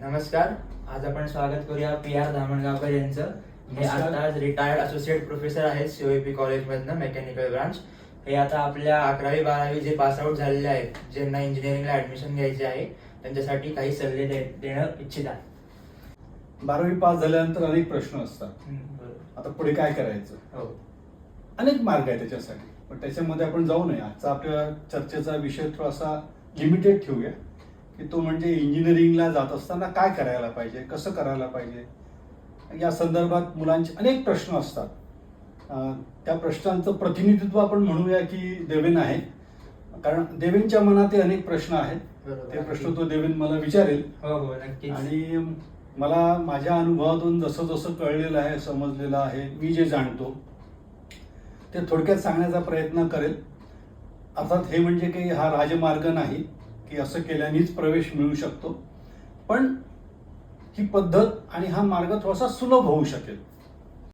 नमस्कार. आज आपण स्वागत करूया PR धामणगावकर यांचं. हे आता रिटायर्ड असोसिएट प्रोफेसर आहेत COEP कॉलेजमधनं, मेकॅनिकल ब्रांच. हे आता आपल्या 11वी 12वी जे पासआउट झालेले आहेत, ज्यांना इंजिनिअरिंगला ऍडमिशन घ्यायचे आहे, त्यांच्यासाठी काही सल्ले देणं इच्छितात. 12वी पास झाल्यानंतर अनेक प्रश्न असतात. आता पुढे काय करायचं, हो, अनेक मार्ग आहे त्याच्यासाठी, पण त्याच्यामध्ये आपण जाऊ नये. आजचा आपल्या चर्चेचा विषय थोडासा लिमिटेड ठेवूया, की तो म्हणजे इंजिनिअरिंगला जात असताना काय करायला पाहिजे, कसं करायला पाहिजे. या संदर्भात मुलांचे अनेक प्रश्न असतात. त्या प्रश्नांचं प्रतिनिधित्व आपण म्हणूया की देवेन आहे, कारण देवेनच्या मनात हे अनेक प्रश्न आहेत. ते प्रश्न तो देवेन मला विचारेल. हो हो, नक्कीच. आणि मला माझ्या अनुभवातून जसं जसं कळलेलं आहे, समजलेलं आहे, मी जे जाणतो ते थोडक्यात सांगण्याचा प्रयत्न करेल. अर्थात हे म्हणजे काही हा राजमार्ग नाही की असं केल्यानेच प्रवेश मिळू शकतो, पण ही पद्धत आणि हा मार्ग थोडासा सुलभ होऊ शकेल.